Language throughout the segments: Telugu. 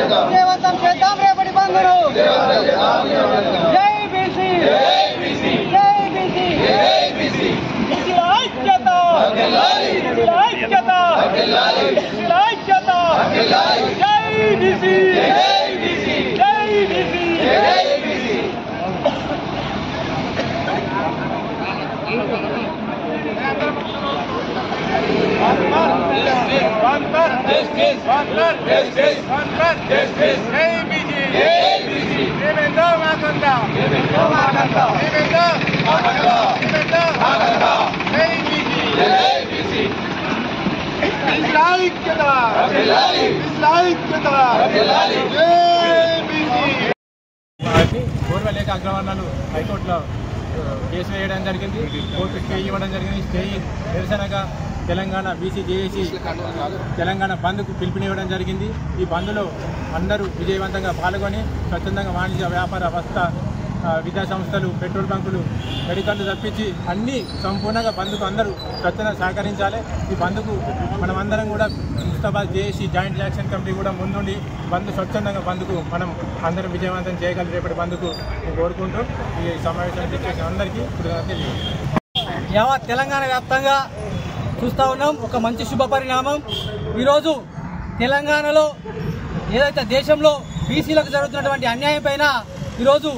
విజయవంతం చేద్దాం రేపటి బంద్ను జై బీసీ జై బీసీ జై బీసీ జై బీసీ ఐక్యత ఐక్యత ఐక్యత జై బీసీ జై బీసీ జై బీసీ జై బీసీ పూర్వలేఖ అగ్రవర్ణాలు హైకోర్టులో కేసు వేయడం జరిగింది. కోర్టు స్టే ఇవ్వడం జరిగింది. స్టే నిరసనగా తెలంగాణ బీసీ జేఏసీ తెలంగాణ బంద్కు పిలుపునివ్వడం జరిగింది. ఈ బంద్లో అందరూ విజయవంతంగా పాల్గొని స్వచ్ఛందంగా వాణిజ్య వ్యాపార వస్త్ర విద్యా సంస్థలు పెట్రోల్ బంకులు మెడికల్లు తప్పించి అన్నీ సంపూర్ణంగా బంద్కు అందరూ స్వచ్ఛంగా సహకరించాలి. ఈ బంద్కు మనమందరం కూడా Mustabad JAC joint action committee కూడా ముందుండి బంద్ స్వచ్ఛందంగా బంద్కు మనం అందరం విజయవంతం చేయగలి రేపటి బంద్కు కోరుకుంటూ ఈ సమావేశాన్ని చేసిన అందరికీ యావత్ తెలంగాణ వ్యాప్తంగా చూస్తూ ఉన్నాం. ఒక మంచి శుభ పరిణామం. ఈరోజు తెలంగాణలో ఏదైతే దేశంలో బీసీలకు జరుగుతున్నటువంటి అన్యాయం పైన ఈరోజు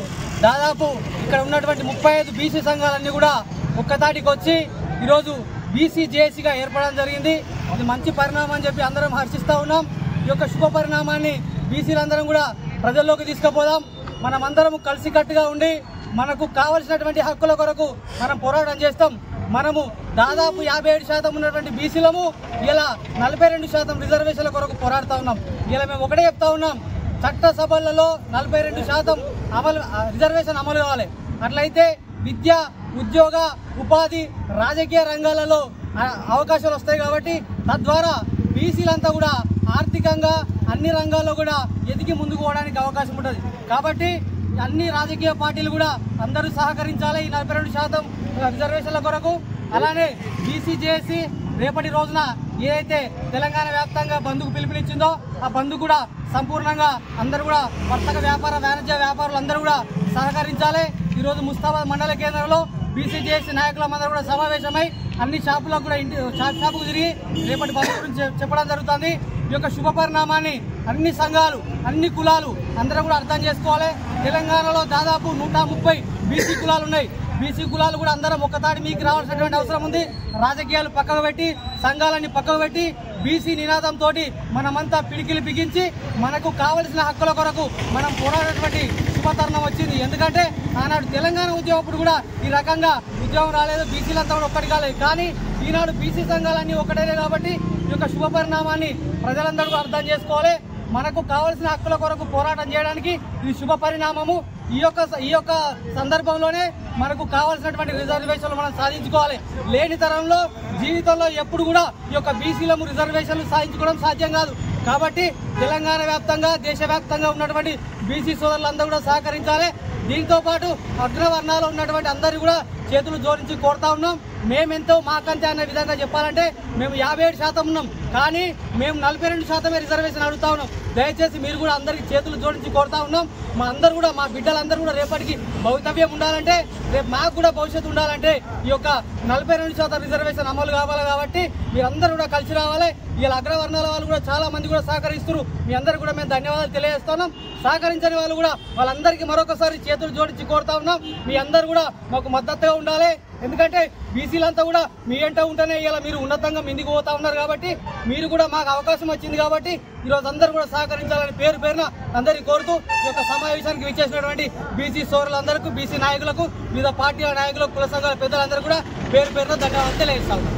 దాదాపు ఇక్కడ ఉన్నటువంటి 35 బీసీ సంఘాలన్నీ కూడా ఒక్కతాటికి వచ్చి ఈరోజు బీసీ జేఏసీగా ఏర్పడడం జరిగింది. ఇది మంచి పరిణామం అని చెప్పి అందరం హర్షిస్తూ ఉన్నాం. ఈ యొక్క శుభ పరిణామాన్ని బీసీలందరం కూడా ప్రజల్లోకి తీసుకుపోదాం. మనమందరం కలిసికట్టుగా ఉండి మనకు కావలసినటువంటి హక్కుల కొరకు మనం పోరాటం చేస్తాం. మనము దాదాపు 57% ఉన్నటువంటి బీసీలము ఇలా 42% రిజర్వేషన్ల కొరకు పోరాడుతూ ఉన్నాం. ఇలా మేము ఒకటే చెప్తా ఉన్నాం, చట్టసభలలో 42% రిజర్వేషన్ అమలు కావాలి. అట్లయితే విద్య, ఉద్యోగ, ఉపాధి, రాజకీయ రంగాలలో అవకాశాలు వస్తాయి. కాబట్టి తద్వారా బీసీలంతా కూడా ఆర్థికంగా అన్ని రంగాల్లో కూడా ఎదిగి ముందుకు పోవడానికి అవకాశం ఉంటుంది. కాబట్టి అన్ని రాజకీయ పార్టీలు కూడా అందరూ సహకరించాలి ఈ 42% రిజర్వేషన్ల కొరకు. అలానే బీసీ జేఏసీ రేపటి రోజున ఏదైతే తెలంగాణ వ్యాప్తంగా బంద్కు పిలుపునిచ్చిందో ఆ బంద్ కూడా సంపూర్ణంగా అందరూ కూడా వర్తక వ్యాపార వాణిజ్య వ్యాపారులు అందరూ కూడా సహకరించాలి. ఈరోజు ముస్తాబాద్ మండల కేంద్రంలో బీసీ జేఏసీ నాయకులందరూ కూడా సమావేశమై అన్ని షాపులకు కూడా షాపుకు తిరిగి రేపటి బంద్ గురించి చెప్పడం జరుగుతుంది. ఈ యొక్క శుభ పరిణామాన్ని అన్ని సంఘాలు, అన్ని కులాలు అందరూ కూడా అర్థం చేసుకోవాలి. తెలంగాణలో దాదాపు 130 బీసీ కులాలు ఉన్నాయి. బీసీ కులాలు కూడా అందరం ఒక్కతాటి మీకు రావాల్సినటువంటి అవసరం ఉంది. రాజకీయాలు పక్కకు పెట్టి, సంఘాలన్నీ పక్కకు పెట్టి బీసీ నినాదంతో మనమంతా పిడికిలు బిగించి మనకు కావలసిన హక్కుల కొరకు మనం పోరాడేటువంటి శుభతరుణం వచ్చింది. ఎందుకంటే ఆనాడు తెలంగాణ ఉద్యమప్పుడు కూడా ఈ రకంగా ఉద్యమం రాలేదు, బీసీలంతా కూడా ఒక్కటి కాలేదు. కానీ ఈనాడు బీసీ సంఘాలన్నీ ఒకటేనే. కాబట్టి ఈ యొక్క శుభ పరిణామాన్ని ప్రజలందరూ అర్థం చేసుకోవాలి. మనకు కావలసిన హక్కుల కొరకు పోరాటం చేయడానికి ఇది శుభ పరిణామము. ఈ యొక్క సందర్భంలోనే మనకు కావాల్సినటువంటి రిజర్వేషన్లు మనం సాధించుకోవాలి. లేని తరంలో జీవితంలో ఎప్పుడు కూడా ఈ యొక్క బీసీలకు రిజర్వేషన్లు సాధించుకోవడం సాధ్యం కాదు. కాబట్టి తెలంగాణ వ్యాప్తంగా, దేశవ్యాప్తంగా ఉన్నటువంటి బీసీ సోదరులందరూ కూడా సహకరించాలి. దీంతో పాటు అగ్రవర్ణాలు ఉన్నటువంటి అందరూ కూడా చేతులు జోడించి కోరుతా ఉన్నాం. మేమెంతో మాకంతే అనే విధంగా చెప్పాలంటే మేము 57% ఉన్నాం, కానీ మేము 42% రిజర్వేషన్ అడుగుతా ఉన్నాం. దయచేసి మీరు కూడా అందరికీ చేతులు జోడించి కోరుతా ఉన్నాం. మా అందరూ కూడా, మా బిడ్డలందరూ కూడా రేపటికి భవితవ్యం ఉండాలంటే, రేపు మాకు కూడా భవిష్యత్తు ఉండాలంటే ఈ యొక్క 42% రిజర్వేషన్ అమలు కావాలి. కాబట్టి మీరందరూ కూడా కలిసి రావాలి. ఇలా అగ్రవర్ణాల వాళ్ళు కూడా చాలా మంది కూడా సహకరిస్తున్నారు. మీ అందరూ కూడా మేము ధన్యవాదాలు తెలియజేస్తున్నాం. సహకరించని వాళ్ళు కూడా వాళ్ళందరికీ మరొకసారి చేతులు జోడించి కోరుతా ఉన్నాం. మీ అందరూ కూడా మాకు మద్దతుగా ఉండాలి. ఎందుకంటే బీసీలంతా కూడా మీ వెంట ఉంటేనే ఇలా మీరు ఉన్నతంగా ముందుకు పోతా ఉన్నారు. కాబట్టి మీరు కూడా మాకు అవకాశం వచ్చింది. కాబట్టి ఈరోజు అందరూ కూడా సహకరించాలని పేరు పేరున అందరికీ కోరుతూ ఈ యొక్క సమావేశానికి విచ్చేసినటువంటి బీసీ సోదరులందరికీ, బీసీ నాయకులకు, వివిధ పార్టీల నాయకులకు, కుల సంఘాల పెద్దలందరూ కూడా పేరు పేరున ధన్యవాదాలు తెలియజేస్తా ఉన్నాం.